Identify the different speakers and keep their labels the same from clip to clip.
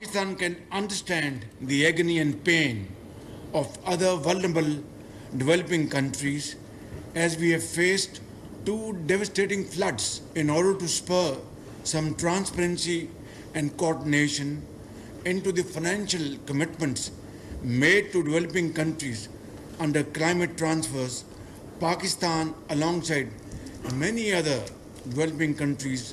Speaker 1: Pakistan can understand the agony and pain of other vulnerable developing countries as we have faced 2 devastating floods in order to spur some transparency and coordination into the financial commitments made to developing countries under climate transfers. Pakistan, alongside many other developing countries,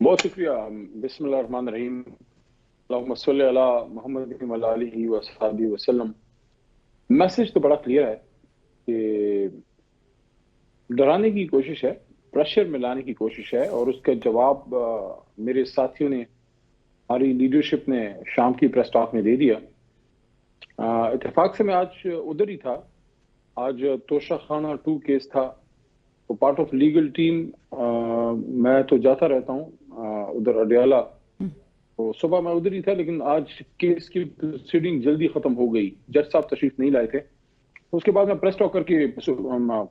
Speaker 2: بہت شکریہ. بسم اللہ الرحمن الرحیم. اللہم صلی علی محمد وعلی آلہ وصحبہ وسلم. میسج تو بڑا کلیئر ہے کہ ڈرانے کی کوشش ہے, پریشر میں لانے کی کوشش ہے, اور اس کا جواب میرے ساتھیوں نے, ہماری لیڈرشپ نے شام کی پریس ٹاک میں دے دیا. اتفاق سے میں آج ادھر ہی تھا. آج توشہ خانہ 2 کیس تھا, تو پارٹ آف لیگل ٹیم میں تو جاتا رہتا ہوں ادھر اڈیالہ, تو صبح میں ادھر ہی تھا, لیکن آج کیس کی پروسیڈنگ جلدی ختم ہو گئی. جج صاحب تشریف نہیں لائے تھے. اس کے بعد میں پریس ٹاک کر کے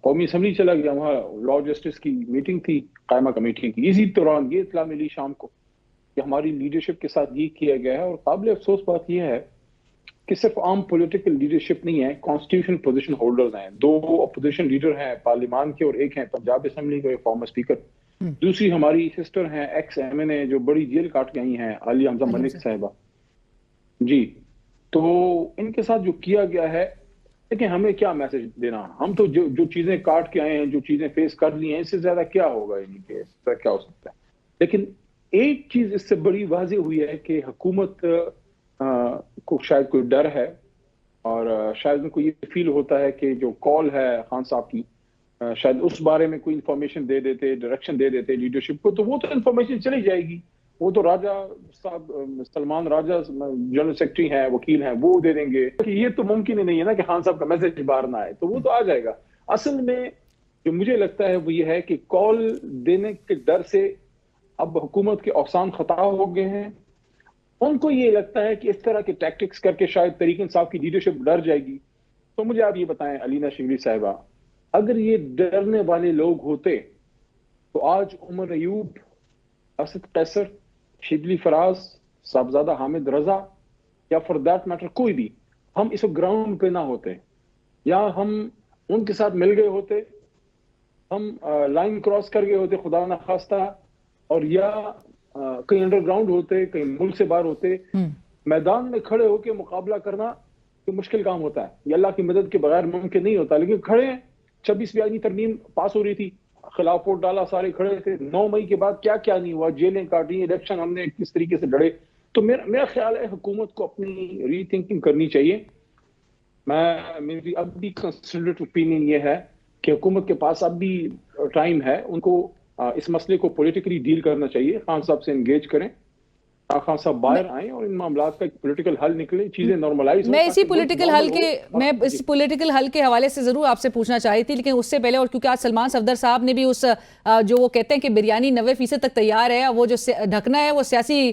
Speaker 2: قومی اسمبلی چلا گیا. وہاں لا جسٹس کی میٹنگ تھی قائمہ کمیٹی کی. اسی دوران یہ اطلاع ملی شام کو کہ ہماری لیڈرشپ کے ساتھ یہ کیا گیا ہے. اور قابل افسوس بات یہ ہے کہ صرف عام پولیٹیکل لیڈرشپ نہیں ہے, کانسٹیٹیوشن پوزیشن ہولڈرز ہیں. 2 اپوزیشن لیڈر ہیں پارلیمان کے, اور ایک ہیں پنجاب اسمبلی کے فارمر اسپیکر. دوسری ہماری سسٹر ہیں ایکس ایم این اے جو بڑی جیل کاٹ کے آئی ہیں, عالیہ حمزہ ملک صاحبہ. جی, تو ان کے ساتھ جو کیا گیا ہے, لیکن ہمیں کیا میسج دینا. ہم تو جو چیزیں کاٹ کے آئے ہیں, جو چیزیں فیس کر لی ہیں, اس سے زیادہ کیا ہوگا, یعنی کہ اس طرح کیا ہو سکتا ہے. لیکن ایک چیز اس سے بڑی واضح ہوئی ہے کہ حکومت کو شاید کوئی ڈر ہے, اور شاید ان کو یہ فیل ہوتا ہے کہ جو کال ہے خان صاحب کی, شاید اس بارے میں کوئی انفارمیشن دے دیتے, ڈائریکشن دے دیتے لیڈرشپ کو, تو وہ تو انفارمیشن چلی جائے گی. وہ تو راجہ صاحب, سلمان راجہ جنرل سیکرٹری ہیں, وکیل ہیں, وہ دے دیں گے. یہ تو ممکن ہی نہیں ہے نا کہ خان صاحب کا میسج باہر نہ آئے, تو وہ تو آ جائے گا. اصل میں جو مجھے لگتا ہے وہ یہ ہے کہ کال دینے کے ڈر سے اب حکومت کے اوسان خطا ہو گئے ہیں. ان کو یہ لگتا ہے کہ اس طرح کے ٹیکٹکس کر کے شاید طریق انصاف کی لیڈرشپ ڈر جائے گی. تو مجھے آپ یہ بتائیں علینا شگری صاحبہ, اگر یہ ڈرنے والے لوگ ہوتے تو آج عمر ایوب, اسد قیصر, شبلی فراز, صاحبزادہ حامد رضا, یا فار دیٹ میٹر کوئی بھی, ہم اس گراؤنڈ پہ نہ ہوتے, یا ہم ان کے ساتھ مل گئے ہوتے, ہم لائن کراس کر گئے ہوتے خدا نہ خواستہ, اور یا کہیں انڈر گراؤنڈ ہوتے, کہیں ملک سے باہر ہوتے. میدان میں کھڑے ہو کے مقابلہ کرنا یہ مشکل کام ہوتا ہے, یہ اللہ کی مدد کے بغیر ممکن نہیں ہوتا. لیکن کھڑے ہیں, 26 ترمیم پاس ہو رہی تھی, خلاف ووٹ ڈالا, سارے کھڑے تھے. 9 مئی کے بعد کیا کیا نہیں ہوا, جیلیں کاٹی, الیکشن ہم نے کس طریقے سے لڑے. تو میرا خیال ہے حکومت کو اپنی ری تھنکنگ کرنی چاہیے. میری اب بھی کنسیڈرڈ اوپینین یہ ہے کہ حکومت کے پاس اب بھی ٹائم ہے, ان کو اس مسئلے کو پولیٹیکلی ڈیل کرنا چاہیے. خان صاحب سے انگیج کریں, خان صاحب باہر آئیں اور ان معاملات کا ایک پولیٹیکل حل نکلے, چیزیں نارملائز.
Speaker 3: میں اسی پولیٹیکل حل کے حوالے سے ضرور آپ سے پوچھنا چاہی تھی, لیکن اس سے پہلے, اور کیونکہ آج سلمان صفدر صاحب نے بھی اس جو وہ کہتے ہیں کہ بریانی 90% تک تیار ہے, وہ جو ڈھکنا ہے وہ سیاسی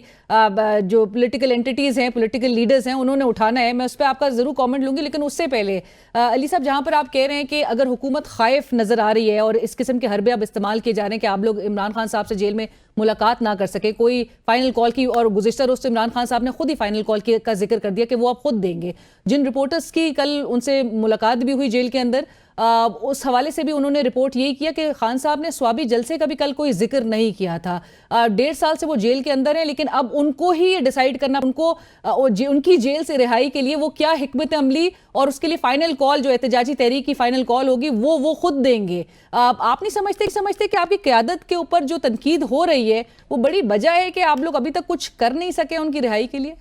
Speaker 3: جو پولیٹیکل انٹیٹیز ہیں, پولیٹیکل لیڈرز ہیں, انہوں نے اٹھانا ہے. میں اس پہ آپ کا ضرور کامنٹ لوں گی, لیکن اس سے پہلے علی صاحب, جہاں پر آپ کہہ رہے ہیں کہ اگر حکومت خائف نظر آ رہی ہے اور اس قسم کے حربے اب استعمال کیے جا رہے ہیں کہ آپ لوگ عمران خان صاحب سے جیل میں ملاقات نہ کر سکے, کوئی فائنل کال کی, اور گزشتہ روز عمران خان صاحب نے خود ہی فائنل کال کا ذکر کر دیا کہ وہ آپ خود دیں گے. جن رپورٹرز کی کل ان سے ملاقات بھی ہوئی جیل کے اندر, اس حوالے سے بھی انہوں نے رپورٹ یہی کیا کہ خان صاحب نے سوابی جلسے کا بھی کل کوئی ذکر نہیں کیا تھا. 1.5 سال سے وہ جیل کے اندر ہیں, لیکن اب ان کو ہی یہ ڈیسائیڈ کرنا, ان کی جیل سے رہائی کے لیے وہ کیا حکمت عملی, اور اس کے لیے فائنل کال جو احتجاجی تحریک کی فائنل کال ہوگی وہ خود دیں گے. آپ نہیں سمجھتے کہ آپ کی قیادت کے اوپر جو تنقید ہو رہی ہے وہ بڑی وجہ ہے کہ آپ لوگ ابھی تک کچھ کر نہیں سکے ان کی رہائی کے لیے؟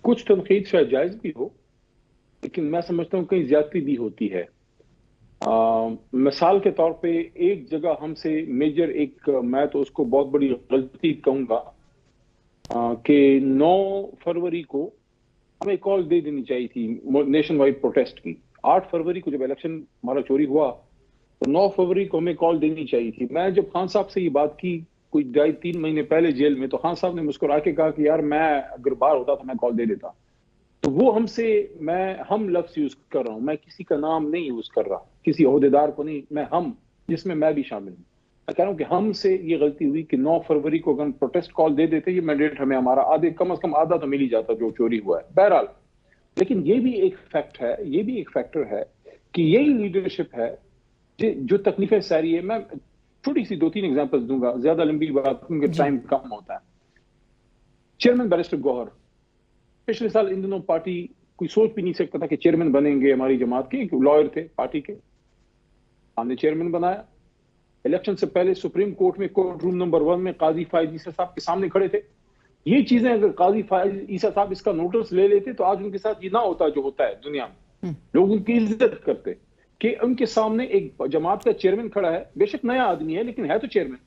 Speaker 2: کچھ تنقید شاید جائز بھی ہو, لیکن میں سمجھتا ہوں کہیں زیادتی بھی ہوتی ہے. مثال کے طور پہ ایک جگہ ہم سے میجر ایک, میں تو اس کو بہت بڑی غلطی کہوں گا, کہ 9 فروری کو ہمیں کال دے دینی چاہیے تھی نیشن وائڈ پروٹیسٹ کی. 8 فروری کو جب الیکشن ہمارا چوری ہوا تو 9 فروری کو ہمیں کال دینی چاہیے تھی. میں جب خان صاحب سے یہ بات کی کوئی 2.5-3 مہینے پہلے جیل میں, تو خان صاحب نے مسکرا کے کہا کہ یار میں اگر باہر ہوتا تو میں کال دے دیتا. تو وہ ہم لفظ یوز کر رہا ہوں, میں کسی کا نام نہیں یوز کر رہا, کسی عہدیدار کو نہیں, میں ہم, جس میں میں بھی شامل ہوں. میں کہہ رہا ہوں کہ ہم سے یہ غلطی ہوئی کہ 9 فروری کو اگر پروٹیسٹ کال دے دیتے, یہ مینڈیٹ ہمیں ہمارا کم از کم آدھا تو مل ہی جاتا جو چوری ہوا ہے. بہرحال, لیکن یہ بھی ایک فیکٹ ہے, یہ بھی ایک فیکٹر ہے کہ یہی لیڈرشپ ہے جو تکلیفیں ساری ہے. میں چھوٹی سی 2-3 ایگزامپل دوں گا, زیادہ لمبی بات کیونکہ ٹائم کم ہوتا ہے. چیئرمین بیرسٹر گوہر پچھلے سال ان دنوں پارٹی کوئی سوچ بھی نہیں سکتا تھا کہ چیئرمین بنیں گے ہماری جماعت کے, ایک لائر تھے پارٹی کے, ہم نے چیئرمین بنایا. الیکشن سے پہلے سپریم کورٹ میں کورٹ روم نمبر 1 میں قاضی فائز عیسیٰ صاحب کے سامنے کھڑے تھے. یہ چیزیں اگر قاضی فائز عیسیٰ صاحب اس کا نوٹس لے لیتے تو آج ان کے ساتھ یہ نہ ہوتا جو ہوتا ہے دنیا میں. لوگ ان کی عزت کرتے کہ ان کے سامنے ایک جماعت کا چیئرمین کھڑا ہے, بے شک نیا آدمی ہے لیکن ہے تو چیئرمین,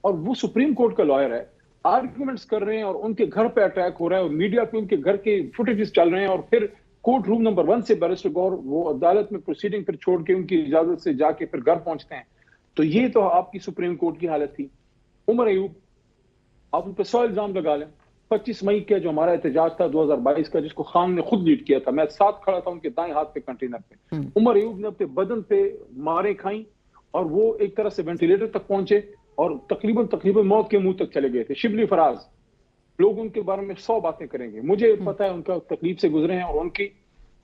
Speaker 2: اور وہ سپریم کورٹ کا لائر ہے, آرگومنٹس کر رہے ہیں اور ان کے گھر پہ اٹیک ہو رہا ہے اور میڈیا پہ ان کے گھر کے فوٹیجز چل رہے ہیں, اور پھر کورٹ روم نمبر 1 سے بیرسٹر گور وہ عدالت میں پروسیڈنگ پھر چھوڑ کے ان کی اجازت سے جا کے پھر گھر پہنچتے ہیں. تو یہ تو آپ کی سپریم کورٹ کی حالت تھی. عمر ایوب, آپ ان پہ 100 الزام لگا لیں. 25 مئی کا جو ہمارا احتجاج تھا 2022 کا, جس کو خان نے خود لیڈ کیا تھا, میں ساتھ کھڑا تھا ان کے دائیں ہاتھ پہ کنٹینر پہ. عمر ایوب نے اپنے بدن پہ ماریں کھائیں اور وہ ایک طرح سے وینٹیلیٹر تک پہنچے اور تقریباً موت کے منہ تک چلے گئے تھے. شبلی فراز, لوگ ان کے بارے میں 100 باتیں کریں گے, مجھے پتا ہے ان کا تکلیف سے گزرے ہیں اور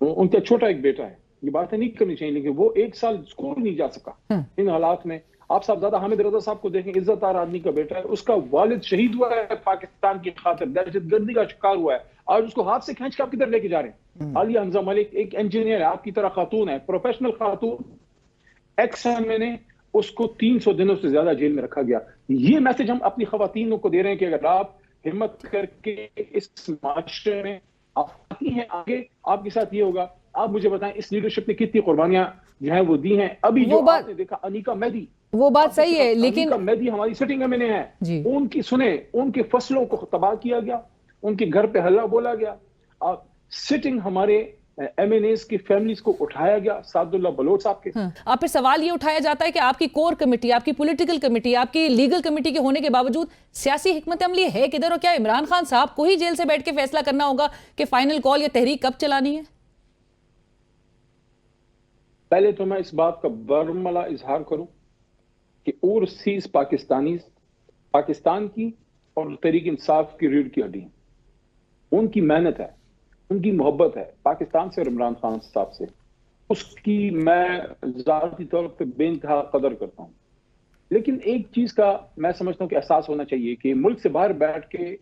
Speaker 2: ان کا چھوٹا ایک بیٹا ہے, یہ باتیں نہیں کرنی چاہیے, لیکن وہ 1 سال اسکول نہیں جا سکا ان حالات میں. آپ صاحبزادہ حامد رضا صاحب کو دیکھیں, عزت دار آدمی کا بیٹا ہے, اس کا والد شہید ہوا ہے پاکستان کی خاطر, دہشت گردی کا شکار ہوا ہے, آج اس کو ہاتھ سے کھینچ کے آپ کدھر لے کے جا رہے ہیں. عالیہ حمزہ ملک ایک انجینئر ہے, آپ کی طرح خاتون ہے, پروفیشنل خاتون, ایکس ایم این اے, اس کو 300 دنوں سے زیادہ جیل میں رکھا گیا. یہ میسج ہم اپنی خواتین کو دے رہے ہیں کہ اگر آپ ہمت کر کے اس معاشرے میں آتی ہیں آگے, آپ کے ساتھ یہ ہوگا. آپ مجھے بتائیں اس لیڈرشپ نے کتنی قربانیاں جو ہیں وہ دی ہیں. ابھی جو آپ نے دیکھا انیکا مہدی,
Speaker 3: وہ بات صحیح ہے, لیکن
Speaker 2: انیکا مہدی ہماری سٹنگ ایم این اے ہے, ان کی سنیں, ان کے فصلوں کو تباہ کیا گیا, ان کے گھر پہ ہلہ بولا گیا. سٹنگ ہمارے ایم این ایز کی فیملیز کو اٹھایا گیا, سعد اللہ بلوچ صاحب کے.
Speaker 3: آپ پہ سوال یہ اٹھایا جاتا ہے کہ آپ کی کور کمیٹی, آپ کی پولیٹیکل کمیٹی, آپ کی لیگل کمیٹی کے ہونے کے باوجود سیاسی حکمت عملی ہے کدھر, اور کیا عمران خان صاحب کو ہی جیل سے بیٹھ کے فیصلہ کرنا ہوگا کہ فائنل کال یا تحریک کب چلانی ہے؟
Speaker 2: پہلے تو میں اس بات کا برملا اظہار کروں کہ اوورسیز پاکستانیز پاکستان کی اور تحریک انصاف کی ریڑھ کی ہڈی ہیں. ان کی محنت ہے, ان کی محبت ہے پاکستان سے اور عمران خان صاحب سے, اس کی میں ذاتی طور پہ بے انتہا قدر کرتا ہوں. لیکن ایک چیز کا میں سمجھتا ہوں کہ احساس ہونا چاہیے کہ ملک سے باہر بیٹھ کے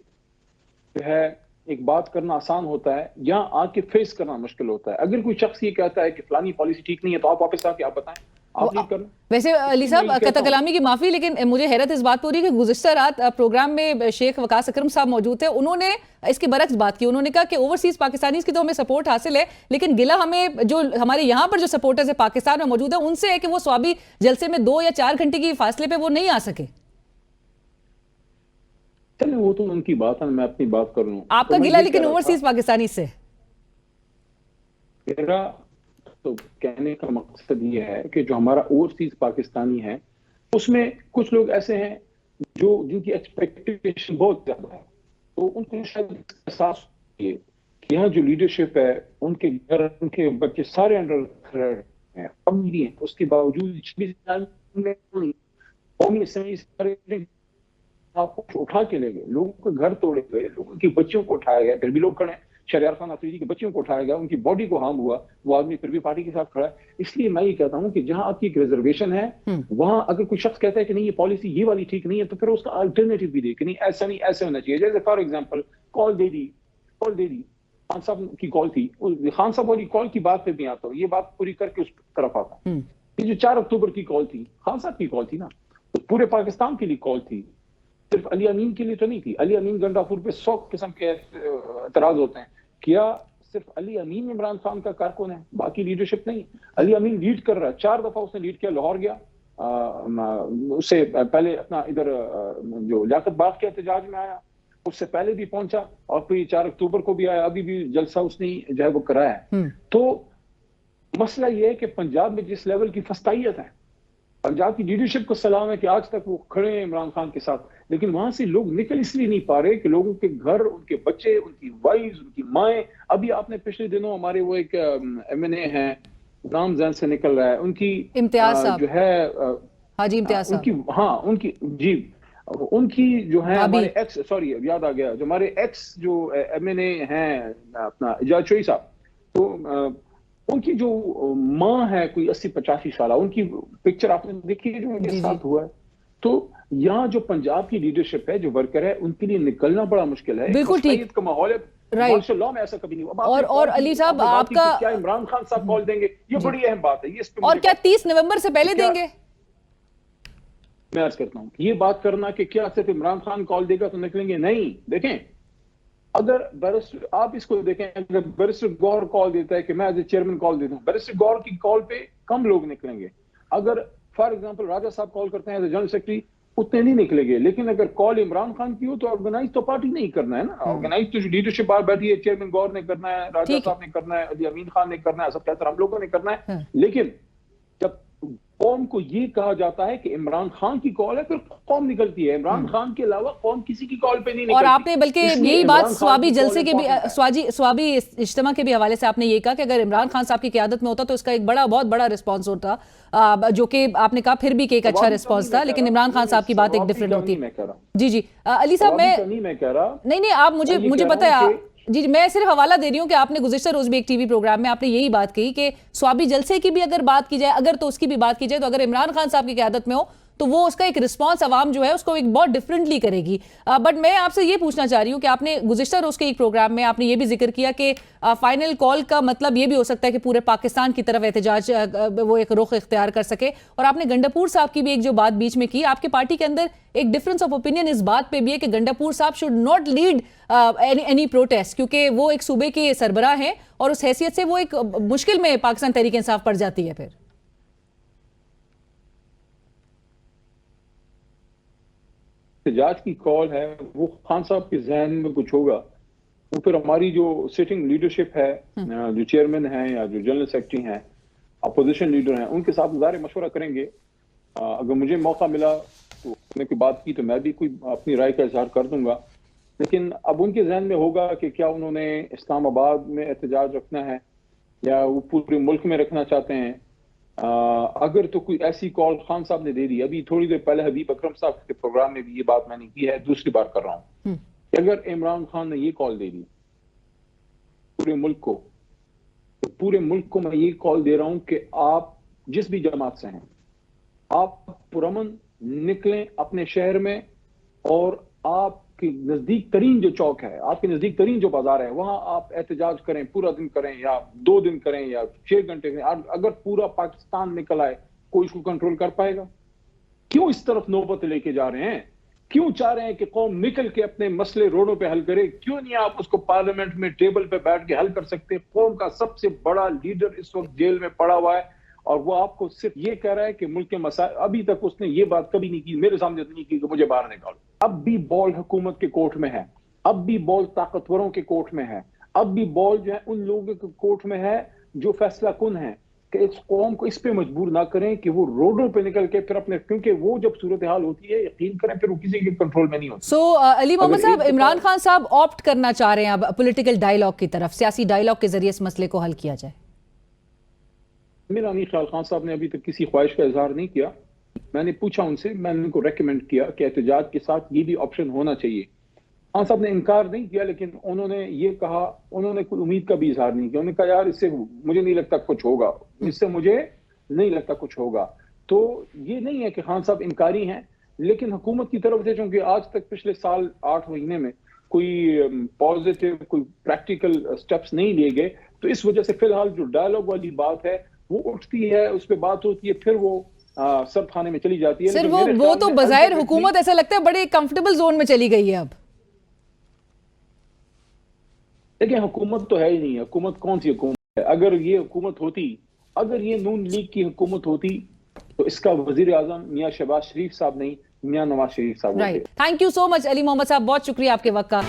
Speaker 2: جو ہے ایک بات کرنا آسان ہوتا ہے, یہاں آ کے فیس کرنا مشکل ہوتا ہے. اگر کوئی شخص یہ کہتا ہے کہ فلانی پالیسی ٹھیک نہیں ہے تو آپ واپس آ کے آپ بتائیں, آپ لیڈ کرنا.
Speaker 3: ویسے علی صاحب قطع کلامی کی معافی, لیکن مجھے حیرت اس بات پہ ہو رہی ہے کہ گزشتہ رات پروگرام میں شیخ وقاص اکرم صاحب موجود تھے, انہوں نے اس کے برعکس بات کی. انہوں نے کہا کہ اوورسیز پاکستانیز کی تو ہمیں سپورٹ حاصل ہے, لیکن گلہ ہمیں جو ہمارے یہاں پر جو سپورٹرز ہیں پاکستان میں موجود ہیں ان سے ہے کہ وہ سوابی جلسے میں 2 یا 4 گھنٹے کی فاصلے پہ وہ نہیں آ سکے.
Speaker 2: چلیں وہ تو ان کی بات ہے, میں اپنی بات کر لوں.
Speaker 3: آپ کا گلہ لیکن اوورسیز پاکستانی سے.
Speaker 2: میرا تو کہنے کا مقصد یہ ہے کہ جو ہمارا اوورسیز پاکستانی ہے اس میں کچھ لوگ ایسے ہیں جو جن کی ایکسپیکٹیشن بہت زیادہ ہے, تو ان کو شاید احساس ہے کہ یہاں جو لیڈرشپ ہے ان کے گھر, ان کے بچے سارے انڈر تھریٹ ہیں, امیر ہیں, اس کے باوجود قومی اسمبلی آپ کو اٹھا کے لے گئے, لوگوں کے گھر توڑے گئے, لوگوں کی بچیوں کو اٹھایا گیا, پھر بھی لوگ کھڑے ہیں. شہریار خان آفریدی کے بچیوں کو اٹھایا گیا, ان کی باڈی کو ہارم ہوا, وہ آدمی پھر بھی پارٹی کے ساتھ کھڑا ہے. اس لیے میں یہ کہتا ہوں کہ جہاں آپ کی ایک ریزرویشن ہے وہاں اگر کوئی شخص کہتا ہے کہ نہیں یہ پالیسی یہ والی ٹھیک نہیں ہے, تو پھر اس کا الٹرنیٹو بھی دے کہ نہیں ایسا نہیں, ایسے ہونا چاہیے. جیسے فار ایگزامپل کال دے دی خان صاحب کی کال تھی, خان صاحب والی کال کی بات پہ بھی آتا ہوں, یہ بات پوری کر کے اس طرف آتا ہوں. یہ جو 4 اکتوبر کی کال تھی, خان صاحب کی کال تھی نا, پورے پاکستان کے لیے کال تھی, صرف علی امین کے لیے تو نہیں تھی. علی امین گنڈافور پہ 100 قسم کے اعتراض ہوتے ہیں, کیا صرف علی امین عمران خان کا کارکن ہے, باقی لیڈرشپ نہیں. علی امین لیڈ کر رہا ہے, 4 دفعہ اس نے لیڈ کیا, لاہور گیا, اس سے پہلے اپنا ادھر جو لیاقت باغ کے احتجاج میں آیا, اس سے پہلے بھی پہنچا, اور پھر 4 اکتوبر کو بھی آیا, ابھی بھی جلسہ اس نے جو ہے وہ کرایا ہے. تو مسئلہ یہ ہے کہ پنجاب میں جس لیول کی فسطائیت ہے, پنجاب کی لیڈرشپ کو سلام ہے کہ آج تک وہ کھڑے ہیں عمران خان کے ساتھ, لیکن وہاں سے لوگ نکل اس لیے نہیں پا رہے کہ لوگوں کے گھر, ان کے بچے, ان کی وائز, ان کی مائیں. ابھی آپ نے پچھلے دنوں ہمارے وہ ایک ایم این اے ہیں, نام ذہن سے نکل رہا ہے, ان کی
Speaker 3: امتیاز صاحب
Speaker 2: جو ہے
Speaker 3: حاجی امتیاز صاحب,
Speaker 2: ہاں ان کی جی ان کی جو ہے ہمارے ایکس, سوری یاد آ گیا, جو ہمارے ایکس جو ایم این اے ہیں اپنا اجاز چوئی صاحب, تو ان کی جو ماں ہے کوئی 80-85 سالہ, ان کی پکچر آپ نے دیکھی ہے جو ان کے ساتھ ہوا ہے. تو یہاں جو پنجاب کی لیڈرشپ ہے, جو ورکر ہے, ان کے لیے نکلنا بڑا مشکل ہے.
Speaker 3: بالکل ٹھیک
Speaker 2: کا ماحول ہے, ماشاء اللہ میں ایسا کبھی نہیں ہوا.
Speaker 3: اور علی صاحب آپ کا
Speaker 2: کیا عمران خان صاحب کال دیں گے, یہ بڑی اہم بات ہے. یہ
Speaker 3: اور کیا 30 نومبر سے پہلے دیں گے؟
Speaker 2: میں عرض کرتا ہوں یہ بات کرنا کہ کیا صرف عمران خان کال دے گا تو نکلیں گے، نہیں. دیکھیں اگر بیرسٹر آپ اس کو دیکھیں، اگر بیرسٹر گور کال دیتا ہے کہ میں ایز اے چیئرمین کال دیتا ہوں، بیرسٹر گور کی کال پہ کم لوگ نکلیں گے. اگر فار ایگزامپل راجہ صاحب کال کرتے ہیں ایز اے جنرل سیکرٹری اتنے نہیں نکلیں گے. لیکن اگر کال عمران خان کی ہو تو آرگنائز تو پارٹی نہیں کرنا ہے نا. آرگنائز تو لیڈرشپ باہر بیٹھی ہے، چیئرمین گور نے کرنا ہے، راجہ صاحب نے کرنا ہے، علی امین خان نے کرنا ہے، سب کہتے ہیں ہم لوگوں نے کرنا ہے. لیکن جب قوم کو یہ کہا جاتا ہے کہ عمران خان کی کال ہے پھر قوم نکلتی ہے. عمران خان کے علاوہ قوم کسی کی کال پہ نہیں نکلتی.
Speaker 3: اور آپ نے بلکہ یہی بات سوابی جلسے کے بھی سوابی اجتماع کے بھی حوالے سے آپ نے یہ کہا کہ اگر عمران خان صاحب کی قیادت میں ہوتا تو اس کا ایک بہت بڑا رسپانس ہوتا، جو کہ آپ نے کہا پھر بھی کہ ایک اچھا رسپانس تھا، لیکن عمران خان صاحب کی بات ایک ڈیفرنٹ ہوتی ہے. جی علی صاحب
Speaker 2: میں کہہ رہا
Speaker 3: نہیں آپ مجھے پتہ ہے جی میں صرف حوالہ دے رہی ہوں کہ آپ نے گزشتہ روز بھی ایک ٹی وی پروگرام میں آپ نے یہی بات کہی کہ سوابی جلسے کی بھی اگر بات کی جائے، اگر تو اس کی بھی بات کی جائے، تو اگر عمران خان صاحب کی قیادت میں ہو تو وہ اس کا ایک رسپانس عوام جو ہے اس کو ایک بہت ڈیفرنٹلی کرے گی. بٹ میں آپ سے یہ پوچھنا چاہ رہی ہوں کہ آپ نے گزشتہ روز کے ایک پروگرام میں آپ نے یہ بھی ذکر کیا کہ فائنل کال کا مطلب یہ بھی ہو سکتا ہے کہ پورے پاکستان کی طرف احتجاج وہ ایک رخ اختیار کر سکے. اور آپ نے گنڈاپور صاحب کی بھی ایک جو بات بیچ میں کی، آپ کے پارٹی کے اندر ایک ڈفرنس آف اوپینین اس بات پہ بھی ہے کہ گنڈاپور صاحب should not lead any protest, کیونکہ وہ ایک صوبے کے سربراہ ہیں اور اس حیثیت سے وہ ایک مشکل میں پاکستان تحریک انصاف پڑ جاتی ہے. پھر
Speaker 2: احتجاج کی کال ہے وہ خان صاحب کے ذہن میں کچھ ہوگا، وہ پھر ہماری جو سٹنگ لیڈرشپ ہے، جو چیئرمین ہیں یا جو جنرل سیکرٹری ہیں، اپوزیشن لیڈر ہیں، ان کے ساتھ ظاہر مشورہ کریں گے. اگر مجھے موقع ملا تو نے کوئی بات کی تو میں بھی کوئی اپنی رائے کا اظہار کر دوں گا. لیکن اب ان کے ذہن میں ہوگا کہ کیا انہوں نے اسلام آباد میں احتجاج رکھنا ہے یا وہ پورے ملک میں رکھنا چاہتے ہیں. اگر تو کوئی ایسی کال خان صاحب نے دے دی، ابھی تھوڑی دیر پہلے حبیب اکرم صاحب کے پروگرام میں بھی یہ بات میں نے کی ہے، دوسری بار کر رہا ہوں کہ اگر عمران خان نے یہ کال دے دی پورے ملک کو، تو پورے ملک کو میں یہ کال دے رہا ہوں کہ آپ جس بھی جماعت سے ہیں آپ پرامن نکلیں اپنے شہر میں، اور آپ کے نزدیک ترین جو چوک ہے، آپ کے نزدیک ترین جو بازار ہے، وہاں آپ احتجاج کریں، پورا دن کریں یا 2 دن کریں یا 6 گھنٹے کریں. اگر پورا پاکستان نکل آئے کوئی اس کو کنٹرول کر پائے گا؟ کیوں اس طرف نوبت لے کے جا رہے ہیں؟ کیوں چاہ رہے ہیں کہ قوم نکل کے اپنے مسئلے روڈوں پہ حل کرے؟ کیوں نہیں آپ اس کو پارلیمنٹ میں ٹیبل پہ بیٹھ کے حل کر سکتے؟ قوم کا سب سے بڑا لیڈر اس وقت جیل میں پڑا ہوا ہے اور وہ آپ کو صرف یہ کہہ رہا ہے کہ ملک کے مسائل، ابھی تک اس نے یہ بات کبھی نہیں کی، میرے سامنے نہیں کی کہ مجھے باہر نکالو. اب بھی بال حکومت کے کورٹ میں ہے، اب بھی بال طاقتوروں کے کورٹ میں ہے، اب بھی بال جو ہے ان لوگوں کے کورٹ میں ہے جو فیصلہ کن ہیں کہ اس قوم کو اس پہ مجبور نہ کریں کہ وہ روڈوں پہ نکل کے پھر اپنے، کیونکہ وہ جب صورتحال ہوتی ہے یقین کریں پھر وہ کسی کے کنٹرول میں نہیں ہوتی.
Speaker 3: سو علی محمد صاحب، عمران خان صاحب آپٹ کرنا چاہ رہے ہیں اب پولیٹیکل ڈائیلاگ کی طرف، سیاسی ڈائیلاگ کے ذریعے اس مسئلے کو حل کیا جائے.
Speaker 2: میرا نہیں خیال خان صاحب نے ابھی تک کسی خواہش کا اظہار نہیں کیا. میں نے پوچھا ان سے، میں نے ان کو ریکمینڈ کیا کہ احتجاج کے ساتھ یہ بھی آپشن ہونا چاہیے. خان صاحب نے انکار نہیں کیا، لیکن انہوں نے یہ کہا، انہوں نے کوئی امید کا بھی اظہار نہیں کیا. انہوں نے کہا یار اس سے مجھے نہیں لگتا کچھ ہوگا، اس سے مجھے نہیں لگتا کچھ ہوگا. تو یہ نہیں ہے کہ خان صاحب انکاری ہیں، لیکن حکومت کی طرف سے چونکہ آج تک پچھلے سال 8 مہینے میں کوئی پازیٹیو کوئی پریکٹیکل سٹیپس نہیں لیے گئے، تو اس وجہ سے فی الحال جو ڈائلاگ والی بات ہے وہ اٹھتی ہے، اس پہ بات ہوتی ہے، پھر وہ سب خانے میں چلی جاتی ہے.
Speaker 3: سر وہ تو بظاہر حکومت ایسا لگتا ہے بڑے کمفرٹیبل زون میں چلی گئی ہے. اب
Speaker 2: دیکھیں حکومت تو ہے ہی نہیں. حکومت کون سی حکومت ہے؟ اگر یہ حکومت ہوتی، اگر یہ نون لیگ کی حکومت ہوتی تو اس کا وزیر اعظم میاں شہباز شریف صاحب نہیں، میاں نواز شریف صاحب ہوتے.
Speaker 3: تھینک یو سو مچ علی محمد صاحب، بہت شکریہ آپ کے وقت کا.